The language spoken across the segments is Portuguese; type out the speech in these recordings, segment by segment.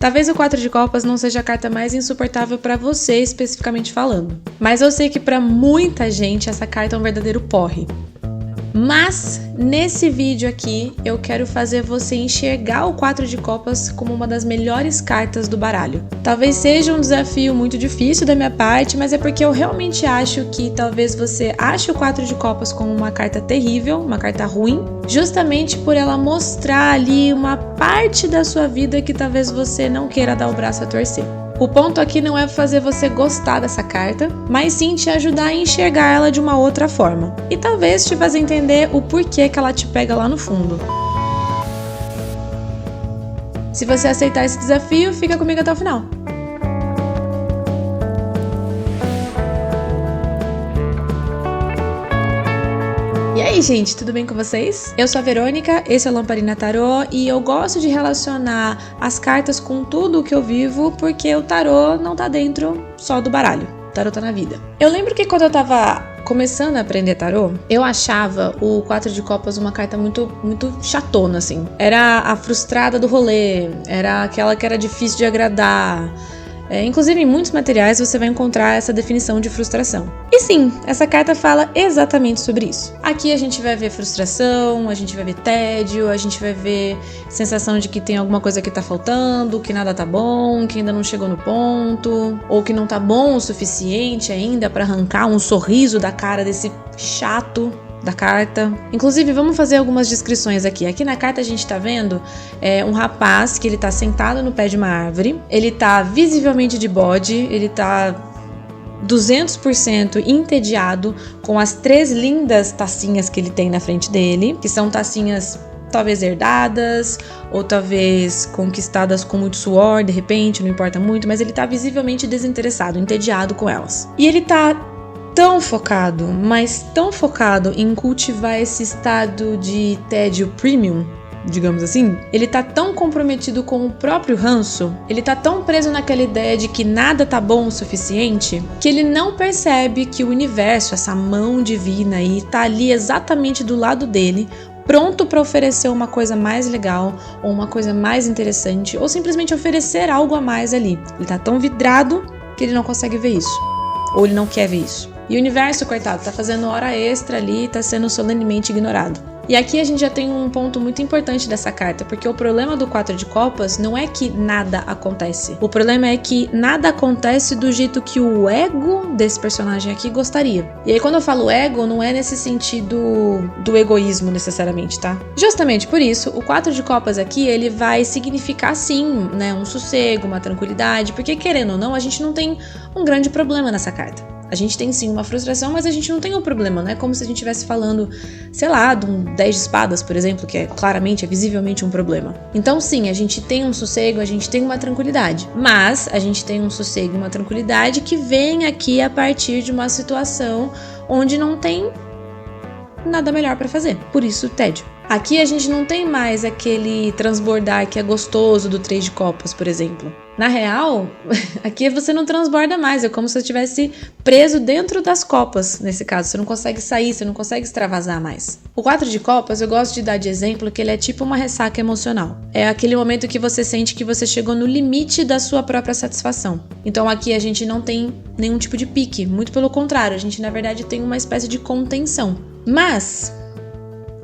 Talvez o 4 de copas não seja a carta mais insuportável pra você especificamente falando, mas eu sei que pra muita gente essa carta é um verdadeiro porre. Mas, nesse vídeo aqui, eu quero fazer você enxergar o 4 de copas como uma das melhores cartas do baralho. Talvez seja um desafio muito difícil da minha parte, mas é porque eu realmente acho que talvez você ache o 4 de copas como uma carta terrível, uma carta ruim, justamente por ela mostrar ali uma parte da sua vida que talvez você não queira dar o braço a torcer. O ponto aqui não é fazer você gostar dessa carta, mas sim te ajudar a enxergar ela de uma outra forma. E talvez te fazer entender o porquê que ela te pega lá no fundo. Se você aceitar esse desafio, fica comigo até o final. E aí, gente, tudo bem com vocês? Eu sou a Verônica, esse é o Lamparina Tarô e eu gosto de relacionar as cartas com tudo o que eu vivo porque o tarô não tá dentro só do baralho, o tarô tá na vida. Eu lembro que quando eu tava começando a aprender tarô, eu achava o 4 de copas uma carta muito chatona, assim. Era a frustrada do rolê, era aquela que era difícil de agradar. Inclusive, em muitos materiais você vai encontrar essa definição de frustração. E sim, essa carta fala exatamente sobre isso. Aqui a gente vai ver frustração, a gente vai ver tédio, a gente vai ver sensação de que tem alguma coisa que tá faltando, que nada tá bom, que ainda não chegou no ponto, ou que não tá bom o suficiente ainda pra arrancar um sorriso da cara desse chato da carta. Inclusive, vamos fazer algumas descrições aqui. Aqui na carta a gente tá vendo um rapaz que ele tá sentado no pé de uma árvore, ele tá visivelmente de bode, ele tá 200% entediado com as 3 lindas tacinhas que ele tem na frente dele, que são tacinhas talvez herdadas, ou talvez conquistadas com muito suor, de repente, não importa muito, mas ele tá visivelmente desinteressado, entediado com elas. E ele tá tão focado, mas tão focado em cultivar esse estado de tédio premium, digamos assim, ele tá tão comprometido com o próprio ranço, ele tá tão preso naquela ideia de que nada tá bom o suficiente, que ele não percebe que o universo, essa mão divina aí, tá ali exatamente do lado dele, pronto para oferecer uma coisa mais legal, ou uma coisa mais interessante, ou simplesmente oferecer algo a mais ali. Ele tá tão vidrado que ele não consegue ver isso, ou ele não quer ver isso. E o universo, coitado, tá fazendo hora extra ali, tá sendo solenemente ignorado. E aqui a gente já tem um ponto muito importante dessa carta, porque o problema do 4 de copas não é que nada acontece. O problema é que nada acontece do jeito que o ego desse personagem aqui gostaria. E aí quando eu falo ego, não é nesse sentido do egoísmo necessariamente, tá? Justamente por isso, o 4 de copas aqui, ele vai significar sim, né, um sossego, uma tranquilidade, porque querendo ou não, a gente não tem um grande problema nessa carta. A gente tem sim uma frustração, mas a gente não tem um problema, não é como se a gente estivesse falando, sei lá, de um 10 de espadas, por exemplo, que é visivelmente um problema. Então sim, a gente tem um sossego, a gente tem uma tranquilidade, mas a gente tem um sossego e uma tranquilidade que vem aqui a partir de uma situação onde não tem nada melhor pra fazer, por isso o tédio. Aqui a gente não tem mais aquele transbordar que é gostoso do 3 de copas, por exemplo. Na real, aqui você não transborda mais, é como se você estivesse preso dentro das copas, nesse caso. Você não consegue sair, você não consegue extravasar mais. O 4 de copas, eu gosto de dar de exemplo que ele é tipo uma ressaca emocional. É aquele momento que você sente que você chegou no limite da sua própria satisfação. Então aqui a gente não tem nenhum tipo de pique, muito pelo contrário, a gente na verdade tem uma espécie de contenção. Mas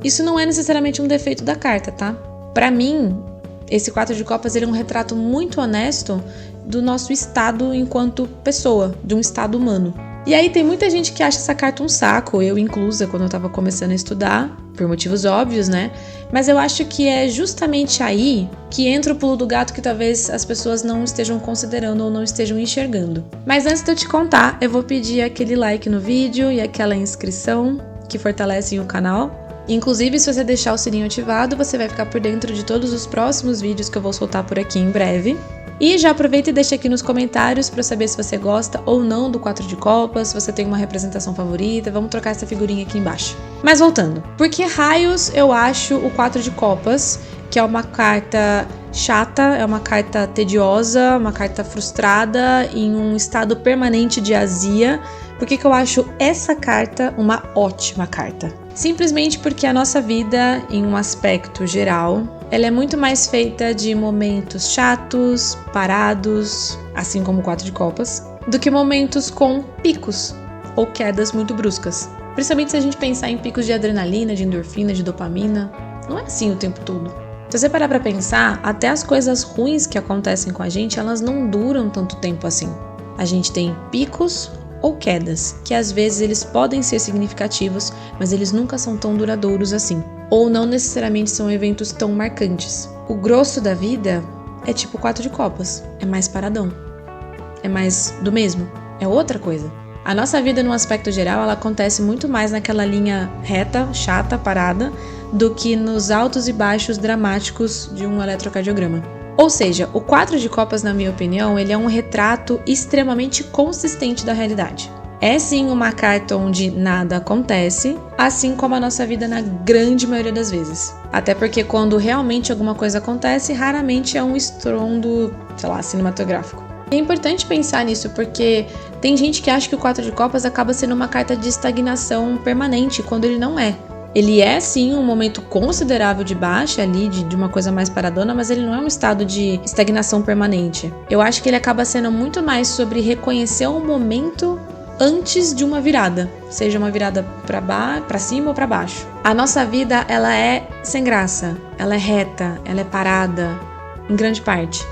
isso não é necessariamente um defeito da carta, tá? Pra mim, esse 4 de copas ele é um retrato muito honesto do nosso estado enquanto pessoa, de um estado humano. E aí tem muita gente que acha essa carta um saco, eu inclusa quando eu tava começando a estudar, por motivos óbvios, né? Mas eu acho que é justamente aí que entra o pulo do gato que talvez as pessoas não estejam considerando ou não estejam enxergando. Mas antes de eu te contar, eu vou pedir aquele like no vídeo e aquela inscrição que fortalecem o canal. Inclusive, se você deixar o sininho ativado, você vai ficar por dentro de todos os próximos vídeos que eu vou soltar por aqui em breve. E já aproveita e deixa aqui nos comentários para saber se você gosta ou não do 4 de copas, se você tem uma representação favorita, vamos trocar essa figurinha aqui embaixo. Mas voltando, por que raios eu acho o 4 de copas, que é uma carta chata, é uma carta tediosa, uma carta frustrada, em um estado permanente de azia, Por que eu acho essa carta uma ótima carta? Simplesmente porque a nossa vida, em um aspecto geral, ela é muito mais feita de momentos chatos, parados, assim como o 4 de copas, do que momentos com picos ou quedas muito bruscas. Principalmente se a gente pensar em picos de adrenalina, de endorfina, de dopamina. Não é assim o tempo todo. Se você parar pra pensar, até as coisas ruins que acontecem com a gente, elas não duram tanto tempo assim. A gente tem picos ou quedas, que às vezes eles podem ser significativos, mas eles nunca são tão duradouros assim. Ou não necessariamente são eventos tão marcantes. O grosso da vida é tipo 4 de copas, é mais paradão. É mais do mesmo, é outra coisa. A nossa vida, no aspecto geral, ela acontece muito mais naquela linha reta, chata, parada, do que nos altos e baixos dramáticos de um eletrocardiograma. Ou seja, o 4 de copas, na minha opinião, ele é um retrato extremamente consistente da realidade. É sim uma carta onde nada acontece, assim como a nossa vida na grande maioria das vezes. Até porque quando realmente alguma coisa acontece, raramente é um estrondo, cinematográfico. É importante pensar nisso, porque tem gente que acha que o 4 de copas acaba sendo uma carta de estagnação permanente, quando ele não é. Ele é sim um momento considerável de baixa ali, de uma coisa mais paradona, mas ele não é um estado de estagnação permanente. Eu acho que ele acaba sendo muito mais sobre reconhecer um momento antes de uma virada, seja uma virada para cima ou para baixo. A nossa vida, ela é sem graça, ela é reta, ela é parada, em grande parte.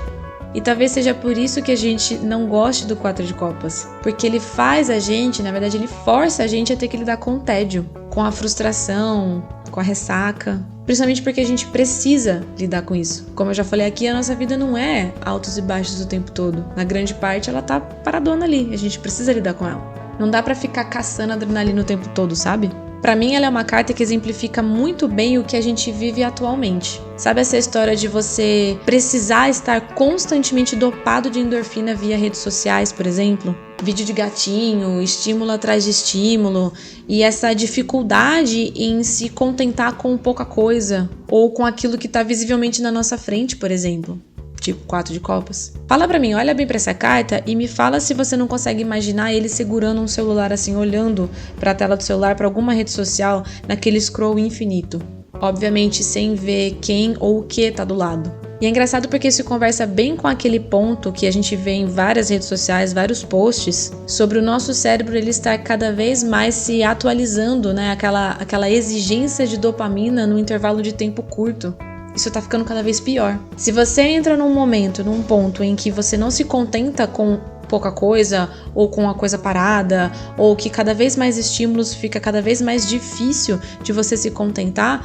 E talvez seja por isso que a gente não goste do 4 de copas. Porque ele faz a gente, na verdade, ele força a gente a ter que lidar com o tédio, com a frustração, com a ressaca. Principalmente porque a gente precisa lidar com isso. Como eu já falei aqui, a nossa vida não é altos e baixos o tempo todo. Na grande parte, ela tá paradona ali. A gente precisa lidar com ela. Não dá pra ficar caçando adrenalina o tempo todo, sabe? Pra mim, ela é uma carta que exemplifica muito bem o que a gente vive atualmente. Sabe essa história de você precisar estar constantemente dopado de endorfina via redes sociais, por exemplo? Vídeo de gatinho, estímulo atrás de estímulo, e essa dificuldade em se contentar com pouca coisa, ou com aquilo que tá visivelmente na nossa frente, por exemplo. Tipo 4 de copas. Fala pra mim, olha bem pra essa carta e me fala se você não consegue imaginar ele segurando um celular assim, olhando pra tela do celular, pra alguma rede social, naquele scroll infinito. Obviamente sem ver quem ou o que tá do lado. E é engraçado porque isso conversa bem com aquele ponto que a gente vê em várias redes sociais, vários posts, sobre o nosso cérebro ele estar cada vez mais se atualizando, né? Aquela exigência de dopamina num intervalo de tempo curto. Isso tá ficando cada vez pior. Se você entra num ponto em que você não se contenta com pouca coisa, ou com a coisa parada, ou que cada vez mais estímulos fica cada vez mais difícil de você se contentar,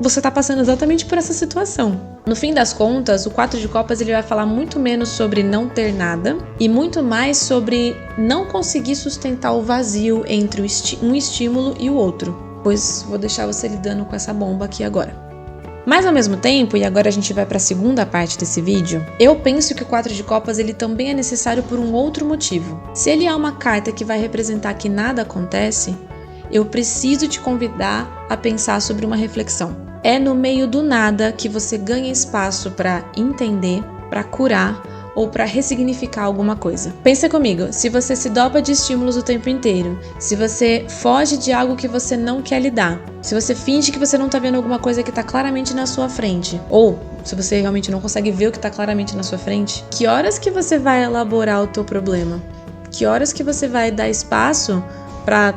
você tá passando exatamente por essa situação. No fim das contas, o 4 de copas ele vai falar muito menos sobre não ter nada e muito mais sobre não conseguir sustentar o vazio entre um estímulo e o outro. Pois vou deixar você lidando com essa bomba aqui agora. Mas ao mesmo tempo, e agora a gente vai para a segunda parte desse vídeo, eu penso que o 4 de copas ele também é necessário por um outro motivo. Se ele é uma carta que vai representar que nada acontece, eu preciso te convidar a pensar sobre uma reflexão. É no meio do nada que você ganha espaço para entender, para curar ou para ressignificar alguma coisa. Pensa comigo, se você se dopa de estímulos o tempo inteiro, se você foge de algo que você não quer lidar, se você finge que você não tá vendo alguma coisa que tá claramente na sua frente, ou se você realmente não consegue ver o que tá claramente na sua frente, que horas que você vai elaborar o teu problema? Que horas que você vai dar espaço para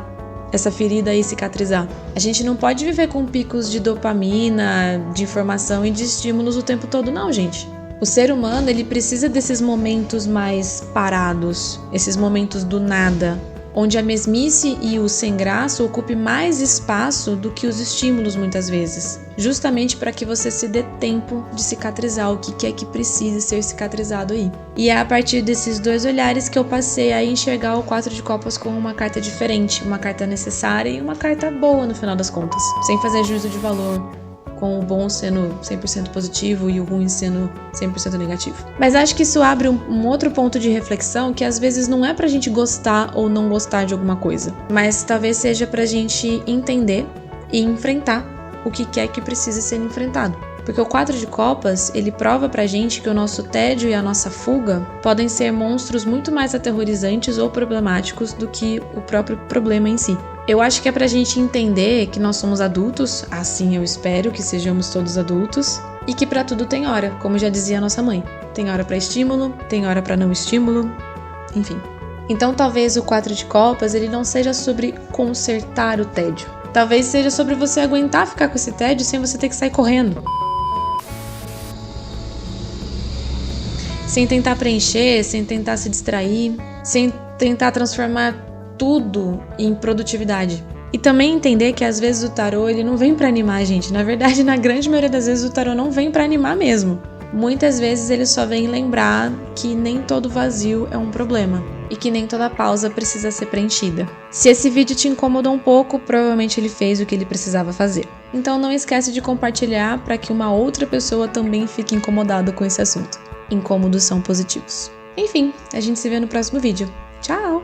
essa ferida aí cicatrizar? A gente não pode viver com picos de dopamina, de informação e de estímulos o tempo todo, não, gente. O ser humano, ele precisa desses momentos mais parados, esses momentos do nada, onde a mesmice e o sem graça ocupem mais espaço do que os estímulos muitas vezes, justamente para que você se dê tempo de cicatrizar o que quer que precise ser cicatrizado aí. E é a partir desses dois olhares que eu passei a enxergar o 4 de copas como uma carta diferente, uma carta necessária e uma carta boa no final das contas, sem fazer juízo de valor, com o bom sendo 100% positivo e o ruim sendo 100% negativo. Mas acho que isso abre um outro ponto de reflexão que às vezes não é pra gente gostar ou não gostar de alguma coisa, mas talvez seja pra gente entender e enfrentar o que quer que precise ser enfrentado. Porque o 4 de copas, ele prova pra gente que o nosso tédio e a nossa fuga podem ser monstros muito mais aterrorizantes ou problemáticos do que o próprio problema em si. Eu acho que é pra gente entender que nós somos adultos, assim eu espero que sejamos todos adultos, e que pra tudo tem hora, como já dizia a nossa mãe. Tem hora pra estímulo, tem hora pra não estímulo, enfim. Então talvez o 4 de copas ele não seja sobre consertar o tédio. Talvez seja sobre você aguentar ficar com esse tédio sem você ter que sair correndo. Sem tentar preencher, sem tentar se distrair, sem tentar transformar tudo em produtividade. E também entender que às vezes o tarô ele não vem pra animar a gente. Na verdade, na grande maioria das vezes o tarô não vem pra animar mesmo. Muitas vezes ele só vem lembrar que nem todo vazio é um problema e que nem toda pausa precisa ser preenchida. Se esse vídeo te incomodou um pouco, provavelmente ele fez o que ele precisava fazer. Então não esquece de compartilhar para que uma outra pessoa também fique incomodada com esse assunto. Incômodos são positivos. Enfim, a gente se vê no próximo vídeo. Tchau!